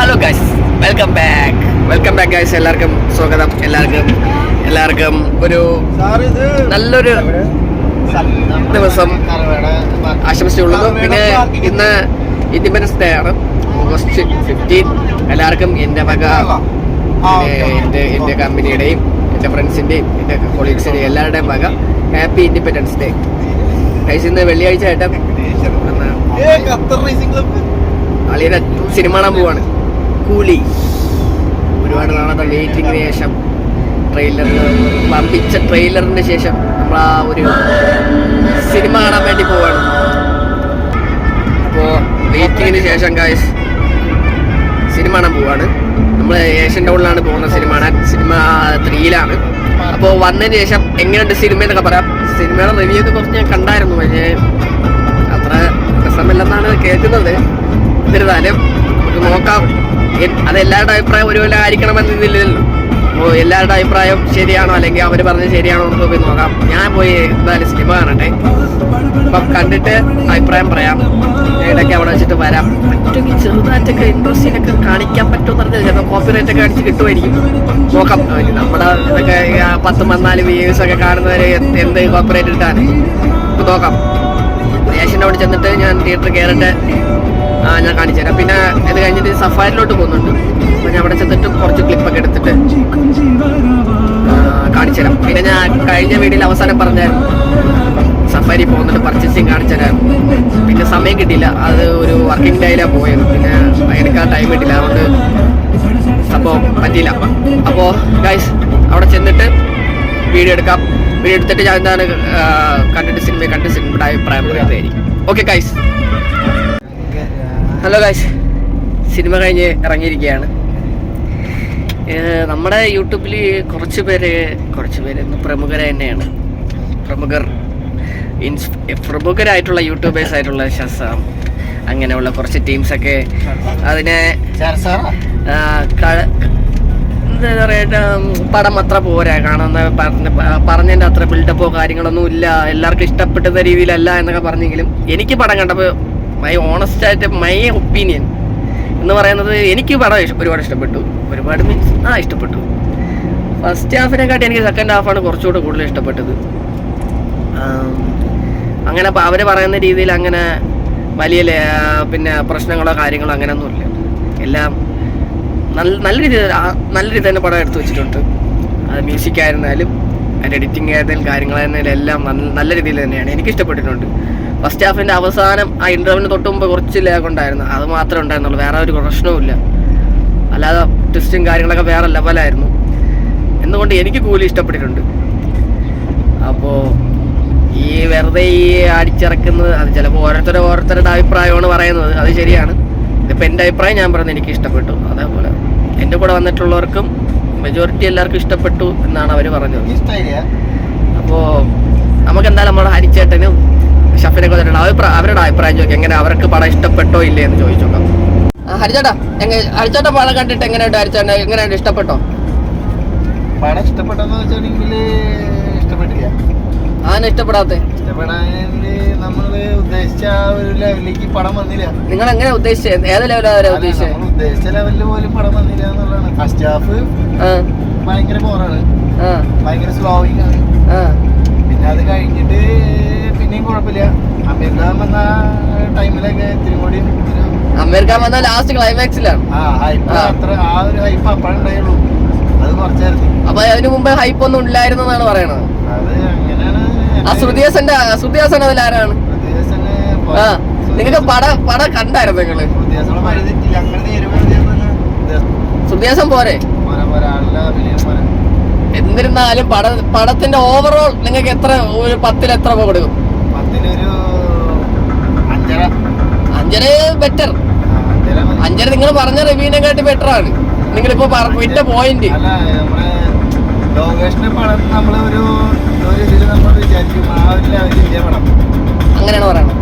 Hello guys, welcome back guys. എല്ലാവർക്കും സ്വാഗതം. എല്ലാവർക്കും ഒരു നല്ലൊരു ദിവസം ആശംസിച്ചുള്ളത്. പിന്നെ ഇന്ന് ഇൻഡിപെൻഡൻസ് ഡേ ആണ്, ഓഗസ്റ്റ് 15. എല്ലാവർക്കും എൻ്റെ വക, എൻ്റെ കമ്പനിയുടെയും എൻ്റെ ഫ്രണ്ട്സിൻ്റെയും എൻ്റെ കൊളീഗ്സിൻ്റെയും എല്ലാവരുടെയും വക ഹാപ്പി ഇൻഡിപെൻഡൻസ് ഡേ. ഗൈസ്, ഇന്ന് വെള്ളിയാഴ്ച ആയിട്ട് അളിയുടെ സിനിമ കാണാൻ പോവാണ്. കൂലി. ഒരുപാട് നാളത്തെ വെയിറ്റിങ്ങിന് ശേഷം വമ്പിച്ച ട്രെയിലറിന് ശേഷം നമ്മൾ ആ ഒരു സിനിമ കാണാൻ വേണ്ടി പോവാണ്. അപ്പോൾ വെയിറ്റിങ്ങിന് ശേഷം ഗൈസ് സിനിമ കാണാൻ പോവാണ്. നമ്മൾ ഏഷ്യൻ ടൗണിലാണ് പോകുന്നത്. സിനിമ 3-ലാണ്. അപ്പോൾ വന്നതിന് ശേഷം എങ്ങനെയുണ്ട് സിനിമ എന്നൊക്കെ പറയാം. സിനിമയുടെ റിവ്യൂ ഒക്കെ കുറച്ച് ഞാൻ കണ്ടായിരുന്നു, പക്ഷേ അത്ര രസമില്ലെന്നാണ് കേൾക്കുന്നത്. എന്നിരുന്നാലും നമുക്ക് നോക്കാം. അത് എല്ലാവരുടെ അഭിപ്രായം ഒരുപോലെ ആയിരിക്കണമെന്നില്ലല്ലോ. അപ്പോൾ എല്ലാവരുടെ അഭിപ്രായം ശരിയാണോ അല്ലെങ്കിൽ അവർ പറഞ്ഞത് ശരിയാണോ നമുക്ക് പോയി നോക്കാം. ഞാൻ പോയി എന്തായാലും സിനിമ കാണട്ടെ. അപ്പം കണ്ടിട്ട് അഭിപ്രായം പറയാം. ഇടയ്ക്ക് അവിടെ വെച്ചിട്ട് വരാം. പറ്റുമെങ്കിൽ ചെറുതായിട്ടൊക്കെ ഇൻട്രസ്റ്റിനൊക്കെ കാണിക്കാൻ പറ്റുമെന്ന് പറഞ്ഞാൽ ചിലപ്പോൾ കോപ്പിറൈറ്റ് ഒക്കെ അടിച്ച് കിട്ടുമായിരിക്കും. നോക്കാം. നമ്മുടെ ഇതൊക്കെ 10-14 വ്യൂസൊക്കെ കാണുന്നവർ എന്ത് കോപ്പിറൈറ്റ് ഇട്ടാണ് നമുക്ക് നോക്കാം. ഏഷ്യൻ്റെ അവിടെ ചെന്നിട്ട് ഞാൻ തിയേറ്ററിൽ കയറിട്ട് ഞാൻ കാണിച്ചു തരാം. പിന്നെ ഇത് കഴിഞ്ഞിട്ട് സഫാരിലോട്ട് പോകുന്നുണ്ട്. അപ്പോൾ ഞാൻ അവിടെ ചെന്നിട്ട് കുറച്ച് ക്ലിപ്പൊക്കെ എടുത്തിട്ട് കാണിച്ചു തരാം. പിന്നെ ഞാൻ കഴിഞ്ഞ വീഡിയോയിൽ അവസാനം പറഞ്ഞായിരുന്നു സഫാരി പോകുന്നുണ്ട്, പർച്ചേസിങ് കാണിച്ചു തരാം. പിന്നെ സമയം കിട്ടിയില്ല, അത് ഒരു വർക്കിംഗ് ഡേയിലാണ് പോയത്. പിന്നെ എടുക്കാൻ ടൈം കിട്ടില്ല, അതുകൊണ്ട് സംഭവം പറ്റിയില്ല. അപ്പോൾ ഗൈസ് അവിടെ ചെന്നിട്ട് വീഡിയോ എടുത്തിട്ട് ഞാൻ എന്താണ് കണ്ടിട്ട് സിനിമയുടെ അഭിപ്രായം പറയാതായിരിക്കും. Okay guys. ഹലോ ഗൈസ്, സിനിമ കഴിഞ്ഞ് ഇറങ്ങിയിരിക്കുകയാണ്. നമ്മുടെ യൂട്യൂബിൽ കുറച്ച് പേര് പ്രമുഖർ തന്നെയാണ്. പ്രമുഖരായിട്ടുള്ള യൂട്യൂബേഴ്സ് ആയിട്ടുള്ള ഷസാം, അങ്ങനെയുള്ള കുറച്ച് ടീംസൊക്കെ അതിനെ എന്താ പറയുക, പടം അത്ര പോരാ, പറഞ്ഞതിൻ്റെ അത്ര ബിൽഡപ്പോ കാര്യങ്ങളൊന്നും ഇല്ല, എല്ലാവർക്കും ഇഷ്ടപ്പെട്ട രീതിയിലല്ല എന്നൊക്കെ പറഞ്ഞെങ്കിലും എനിക്ക് പടം കണ്ടപ്പോൾ മൈ ഒപ്പീനിയൻ എന്ന് പറയുന്നത് എനിക്ക് പടം ഒരുപാട് ഇഷ്ടപ്പെട്ടു. ഒരുപാട് മീൻസ് ഇഷ്ടപ്പെട്ടു. ഫസ്റ്റ് ഹാഫിനെക്കാട്ടി എനിക്ക് സെക്കൻഡ് ഹാഫാണ് കുറച്ചുകൂടെ കൂടുതൽ ഇഷ്ടപ്പെട്ടത്. അങ്ങനെ അവർ പറയുന്ന രീതിയിൽ അങ്ങനെ വലിയ പിന്നെ പ്രശ്നങ്ങളോ കാര്യങ്ങളോ അങ്ങനെയൊന്നുമില്ല. എല്ലാം നല്ല രീതിയിൽ തന്നെ പടം എടുത്തു വെച്ചിട്ടുണ്ട്. അത് മ്യൂസിക് ആയിരുന്നാലും അതിൻ്റെ എഡിറ്റിംഗ് ആയിരുന്നാലും കാര്യങ്ങളായിരുന്നാലും എല്ലാം നല്ല രീതിയിൽ തന്നെയാണ് എനിക്ക് ഇഷ്ടപ്പെട്ടിട്ടുണ്ട്. ഫസ്റ്റ് ഹാഫിൻ്റെ അവസാനം ആ ഇൻ്റർവ്യൂവിന് തൊട്ട് മുമ്പ് കുറച്ച് ലാഗ് ഉണ്ടായിരുന്നു, അത് മാത്രമേ ഉണ്ടായിരുന്നുള്ളൂ. വേറെ ഒരു പ്രശ്നവുമില്ല. അല്ലാതെ ട്വിസ്റ്റും കാര്യങ്ങളൊക്കെ വേറെ ലെവലായിരുന്നു. എന്നുകൊണ്ട് എനിക്ക് കൂലി ഇഷ്ടപ്പെട്ടിട്ടുണ്ട്. അപ്പോൾ ഈ വെറുതെ ഈ അടിച്ചിറക്കുന്നത് അത് ചിലപ്പോൾ ഓരോരുത്തരുടെ അഭിപ്രായമാണ് പറയുന്നത്, അത് ശരിയാണ്. ഇതിപ്പോൾ എൻ്റെ അഭിപ്രായം ഞാൻ പറയുന്നത് എനിക്ക് ഇഷ്ടപ്പെട്ടു. അതേപോലെ എൻ്റെ കൂടെ വന്നിട്ടുള്ളവർക്കും മെജോറിറ്റി എല്ലാവർക്കും ഇഷ്ടപ്പെട്ടു എന്നാണ് അവർ പറഞ്ഞത്. അപ്പോൾ നമുക്ക് എന്തായാലും നമ്മുടെ ഹരിച്ചേട്ടനും ഷഫിനെ കൊണ്ടിട്ടുള്ള അവരുടെ അഭിപ്രായം ചോദിക്കാം. എങ്ങനെ അവർക്ക് പടം ഇഷ്ടപ്പെട്ടോ ഇല്ലേ എന്ന് ചോദിച്ചു നോക്കാം. ഹരിച്ചേട്ടൻ പടം കണ്ടിട്ട് എങ്ങനെയുണ്ട്? ഹരിച്ചേട്ടൻ എങ്ങനെയുണ്ട്? ഇഷ്ടപ്പെട്ടോ? പടം ഇഷ്ടപ്പെട്ടെന്ന് വെച്ചിട്ടുണ്ടെങ്കിൽ ഇഷ്ടപ്പെട്ടില്ല. ആന ഇഷ്ടപ്പെടാത്ത നമ്മള് ഉദ്ദേശിച്ച ഒരു ലെവലിലേക്ക് പടം വന്നില്ല. നിങ്ങൾ എങ്ങനെ ഉദ്ദേശിച്ചത്? ഏത് ലെവലാണ് ഉദ്ദേശിച്ചത്? ഉദ്ദേശിച്ച ലെവലിൽ പോലും പടം വന്നില്ല എന്നുള്ളതാണ്. ഫസ്റ്റ് ഹാഫ് ഭയങ്കര ബോറാണ്, ഭയങ്കര സ്ലോയിങ് ആണ്. പിന്നെ അത് കഴിഞ്ഞിട്ട് പിന്നെയും കുഴപ്പമില്ല. അമീർ ഖാൻ വന്ന ടൈമിലൊക്കെ ഇത്തിരി കൂടി അമീർ ഖാൻ വന്ന ലാസ്റ്റ് ക്ലൈമാക്സിലാണ് ആ ഒരു ഹൈപ്പ് അപ്പോഴുണ്ടായുള്ളൂ. അത് കുറച്ചായിരുന്നു. അപ്പൊ അതിനു മുമ്പ് ഹൈപ്പ് ഒന്നും ഇല്ലായിരുന്നു എന്നാണ് പറയണത്. അത് അങ്ങനെയാണ്. ശ്രുതി ഹാസൻ അതിലാരാണ്? നിങ്ങൾക്ക് പടം കണ്ടായിരുന്നു നിങ്ങള്? ശ്രുതി ഹാസൻ പോരെ? എന്നിരുന്നാലും പടത്തിന്റെ ഓവറോൾ നിങ്ങൾക്ക് എത്ര, ഒരു 10-ൽ എത്ര കൊടുക്കും? 5 ബെറ്റർ. 5 നിങ്ങൾ പറഞ്ഞ റിവ്യൂവിനെക്കാട്ടി ബെറ്റർ ആണ്. നിങ്ങളിപ്പോ വിറ്റ പോയിന്റ്. അങ്ങനെയാണ് പറയണത്.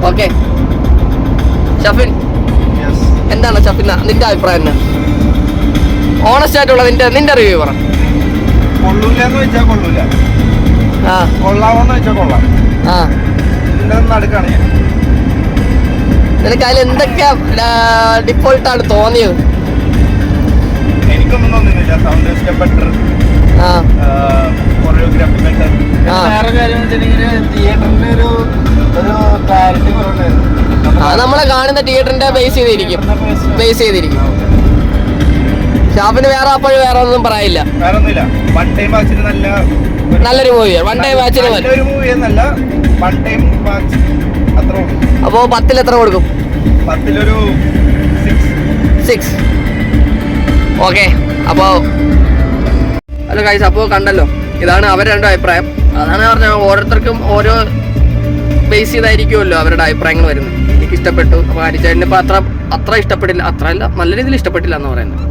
ഓക്കെ ഷഫിൻ, എന്താണ് ഷഫിൻ നിന്റെ അഭിപ്രായം? എന്നാ ഓണസ്റ്റ് ആയിട്ടുള്ള നിന്റെ റിവ്യൂ പറ. കൊള്ളൂലെന്ന് വെച്ചാൽ കൊള്ളൂല, കൊള്ളാമെന്ന് വെച്ചാൽ കൊള്ളാം. ഇതിന്റെ നടുക്കാണ് ഞാൻ. നിനക്ക് അതിൽ എന്തൊക്കെ ഡിഫോൾട്ടാണ് തോന്നിയത്? എനിക്കൊന്നും തോന്നുന്നില്ല. Sound system better, choreography better. വേറെ കാര്യം വെച്ചിട്ടുണ്ടെങ്കിൽ തിയേറ്ററിന്റെ ഒരു ക്ലാരിറ്റി കുറവുണ്ടായിരുന്നു. നമ്മളെ കാണുന്ന തിയേറ്ററിന്റെ ബേസ് ചെയ്തിരിക്കും. ഷാഫിന് വേറെ അപ്പോഴും വേറെ ഒന്നും പറയില്ല. വേറെ ഒന്നുമില്ല. വൺ ടൈം വാച്ചിന് നല്ലൊരു മൂവിയാണ്. വൺ ടൈം വാച്ചിന് ഒരു മൂവി എന്നല്ല, വൺ ടൈം വാച്ച് അത്ര. അപ്പോ 10 എത്ര കൊടുക്കും? 10 6. ഓക്കെ. അപ്പോൾ ഹലോ ഗൈസ്, അപ്പോൾ കണ്ടല്ലോ, ഇതാണ് അവരുടെ രണ്ടും അഭിപ്രായം. അതാണ് പറഞ്ഞത്, ഓരോരുത്തർക്കും ഓരോ ബേസ് ചെയ്തായിരിക്കുമല്ലോ അവരുടെ അഭിപ്രായങ്ങൾ വരുന്നത്. എനിക്ക് ഇഷ്ടപ്പെട്ടു. അപ്പോൾ ഹരിചേട്ടന് ഇപ്പോൾ അത്ര ഇഷ്ടപ്പെട്ടില്ല, അത്രയല്ല നല്ല രീതിയിൽ ഇഷ്ടപ്പെട്ടില്ല എന്ന് പറയുന്നത്.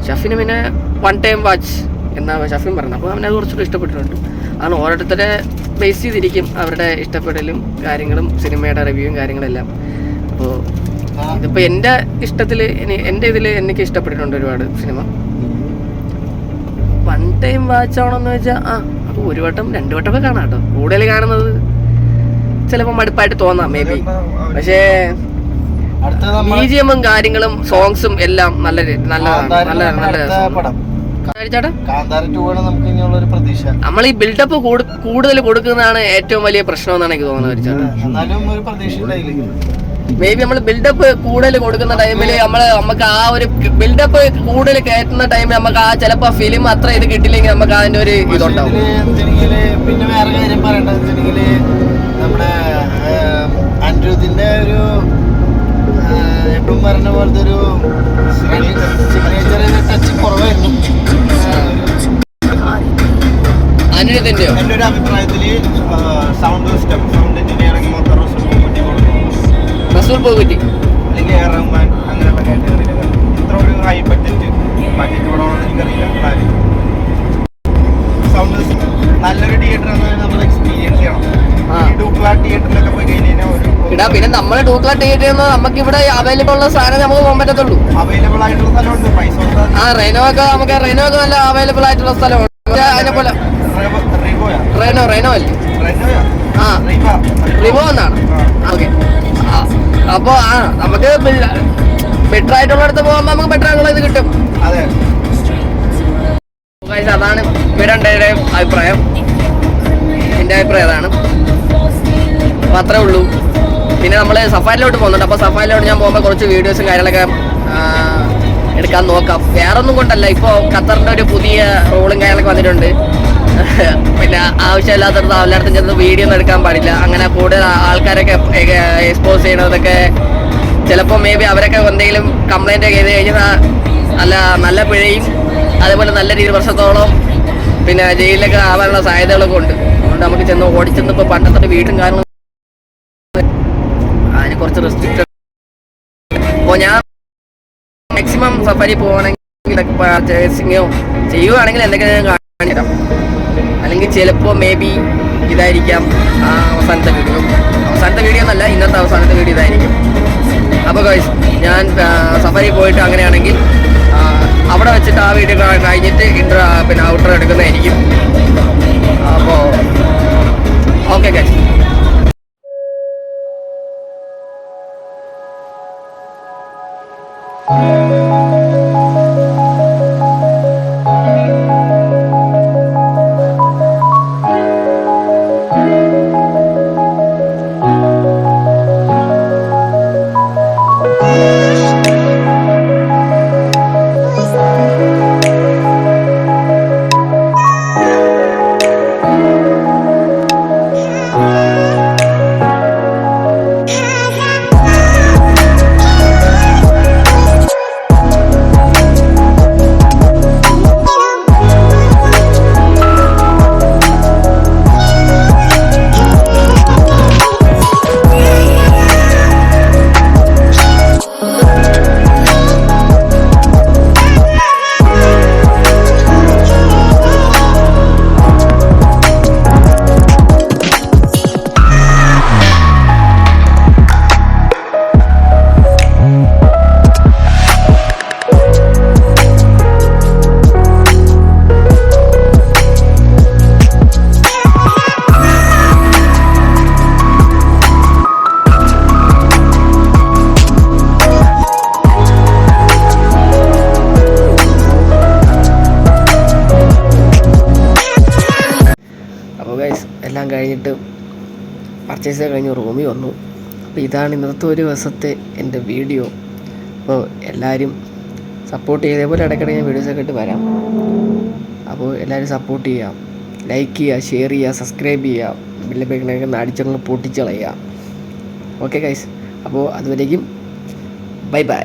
ഷഫിന് പിന്നെ വൺ ടൈം വാച്ച് എന്നാണ് ഷഫിൻ പറഞ്ഞത്. അപ്പോൾ അവനത് കുറച്ചുകൂടി ഇഷ്ടപ്പെട്ടിട്ടുണ്ട്. കാരണം ഓരോരുത്തരെ ബേസ് ചെയ്തിരിക്കും അവരുടെ ഇഷ്ടപ്പെടലും കാര്യങ്ങളും, സിനിമയുടെ റിവ്യൂവും കാര്യങ്ങളെല്ലാം. അപ്പോൾ ഇതിപ്പോൾ എൻ്റെ ഇഷ്ടത്തിൽ എൻ്റെ ഇതിൽ എനിക്ക് ഇഷ്ടപ്പെട്ടിട്ടുണ്ട് ഒരുപാട് സിനിമ. വൺ ടൈം വാച്ച് ആണോന്ന് വെച്ചാൽ അപ്പോൾ 1 വട്ടം 2 വട്ടമൊക്കെ കാണാം കേട്ടോ. കൂടുതൽ കാണുന്നത് ചിലപ്പോൾ മടുപ്പായിട്ട് തോന്നാം മേ ബി. പക്ഷേ BGM കാര്യങ്ങളും സോങ്സും എല്ലാം നമ്മൾ ഈ ബിൽഡപ്പ് കൂടുതൽ കൊടുക്കുന്നതാണ് ഏറ്റവും വലിയ പ്രശ്നം എന്നാണ് എനിക്ക് തോന്നുന്നത്. മേ ബി നമ്മൾ ബിൽഡപ്പ് കൂടുതൽ കൊടുക്കുന്ന ടൈമിൽ നമുക്ക് ആ ഒരു ബിൽഡപ്പ് കൂടുതൽ കയറ്റുന്ന ടൈമിൽ നമുക്ക് ആ ചിലപ്പോൾ ഫിലിം അത്ര ഇത് കിട്ടില്ലെങ്കിൽ നമുക്ക് അതിന്റെ ഒരു ഇതുണ്ടാവും. പിന്നെ വേറെ കാര്യം പറയേണ്ടത് നമ്മുടെ അനിരുദ്ധിന്റെ ഒരു എപ്പോഴും പറഞ്ഞ പോലത്തെ ഒരു സിഗ്നേച്ചർ ടച്ച് കുറവായിരുന്നു അനിരുദ്ധിന്റെയോ. എൻ്റെ ഒരു അഭിപ്രായത്തിൽ സൗണ്ട് സിസ്റ്റം, സൗണ്ട് എഞ്ചിനീയറിംഗ് മൊത്തം റസൂൽ പോകുറ്റി അല്ലെങ്കിൽ എ റഹ്മാൻ അങ്ങനെയുള്ള കാറ്റഗറിയിലൊക്കെ ഇത്ര ഒരു ഹൈ ബഡ്ജറ്റ് പടമാണെന്ന് എനിക്കറിയില്ല. സൗണ്ട് സിസ്റ്റം നല്ലൊരു തിയേറ്റർ നമ്മൾ എക്സ്പീരിയൻസ് ചെയ്യണം. തിയേറ്ററിലൊക്കെ പോയി കഴിഞ്ഞാൽ പിന്നെ നമ്മളെ ഡൂക്ല തിയേറ്ററിൽ നമുക്ക് ഇവിടെ അവൈലബിൾ ഉള്ള സാധനം നമുക്ക് പോകാൻ പറ്റത്തുള്ളൂ. അവൈലബിൾ ആയിട്ടുള്ള സ്ഥലമുണ്ട്. പൈസ റെനോ ഒക്കെ നല്ല അവൈലബിൾ ആയിട്ടുള്ള സ്ഥലമുണ്ട്. അതേപോലെ റെനോ അല്ലേ? റിവോ എന്നാണ്. ഓക്കെ. അപ്പോൾ നമുക്ക് ബെറ്റർ ആയിട്ടുള്ളടത്ത് പോകുമ്പോൾ നമുക്ക് ബെറ്റർ ആയിട്ടുള്ള ഇത് കിട്ടും. അതെ. അതാണ് ഇവരുടെ അഭിപ്രായം. എൻ്റെ അഭിപ്രായം അതാണ്. അപ്പോൾ അത്രേ ഉള്ളൂ. പിന്നെ നമ്മൾ സഫാരിലോട്ട് പോകുന്നുണ്ട്. അപ്പോൾ സഫാരിലോട്ട് ഞാൻ പോകുമ്പോൾ കുറച്ച് വീഡിയോസും കാര്യങ്ങളൊക്കെ എടുക്കാൻ നോക്കാം. വേറൊന്നും കൊണ്ടല്ല, ഇപ്പോൾ ഖത്തറിൻ്റെ ഒരു പുതിയ റൂളും കാര്യങ്ങളൊക്കെ വന്നിട്ടുണ്ട്. പിന്നെ ആവശ്യമില്ലാത്തടത്ത് എല്ലായിടത്തും ചെന്ന് വീഡിയോ ഒന്നും എടുക്കാൻ പാടില്ല. അങ്ങനെ കൂടുതൽ ആൾക്കാരൊക്കെ എക്സ്പോസ് ചെയ്യണതൊക്കെ ചിലപ്പോൾ മേ ബി അവരൊക്കെ എന്തെങ്കിലും കംപ്ലൈൻ്റ് ഒക്കെ ചെയ്ത് കഴിഞ്ഞാൽ നല്ല പിഴയും അതേപോലെ നല്ല രീതിയിൽ വർഷത്തോളം പിന്നെ ജയിലിലൊക്കെ ആവാനുള്ള സാധ്യതകളൊക്കെ ഉണ്ട്. അതുകൊണ്ട് നമുക്ക് ചെന്ന് ഓടിച്ചെന്ന് ഇപ്പോൾ പണ്ടത്തെ വീടും കാര്യങ്ങളും അതിന് കുറച്ച് റെസ്ട്രിക്റ്റ്. അപ്പോൾ ഞാൻ മാക്സിമം സഫാരി പോകണമെങ്കിൽ പർച്ചേസിങ്ങോ ചെയ്യുകയാണെങ്കിൽ എന്തൊക്കെയാണ് കാണിക്കാം. അല്ലെങ്കിൽ ചിലപ്പോൾ മേ ബി ഇതായിരിക്കാം അവസാനത്തെ വീഡിയോ എന്നല്ല, ഇന്നത്തെ അവസാനത്തെ വീഡിയോ ഇതായിരിക്കും. അപ്പോൾ ഗൈസ്, ഞാൻ സഫാരി പോയിട്ട് അങ്ങനെയാണെങ്കിൽ അവിടെ വെച്ചിട്ട് ആ വീഡിയോ കഴിഞ്ഞിട്ട് പിന്നെ ഔട്ടർ എടുക്കുന്നതായിരിക്കും. അപ്പോൾ ഓക്കെ ഗൈസ്. കഴിഞ്ഞിട്ട് പർച്ചേസ് കഴിഞ്ഞ് റൂമിൽ വന്നു. അപ്പോൾ ഇതാണ് ഇന്നത്തെ ഒരു ദിവസത്തെ എൻ്റെ വീഡിയോ. അപ്പോൾ എല്ലാവരും സപ്പോർട്ട് ചെയ്തേ പോലെ ഇടയ്ക്കിടെ ഞാൻ വീഡിയോസൊക്കെ ഇട്ട് വരാം. അപ്പോൾ എല്ലാവരും സപ്പോർട്ട് ചെയ്യുക, ലൈക്ക് ചെയ്യുക, ഷെയർ ചെയ്യുക, സബ്സ്ക്രൈബ് ചെയ്യുക, ബെല്ലൈക്കണൊക്കെ അടിച്ചങ്ങ് പൊട്ടിച്ചളയുക. ഓക്കെ ഗൈസ്, അപ്പോൾ അതുവരേക്കും ബൈ ബൈ.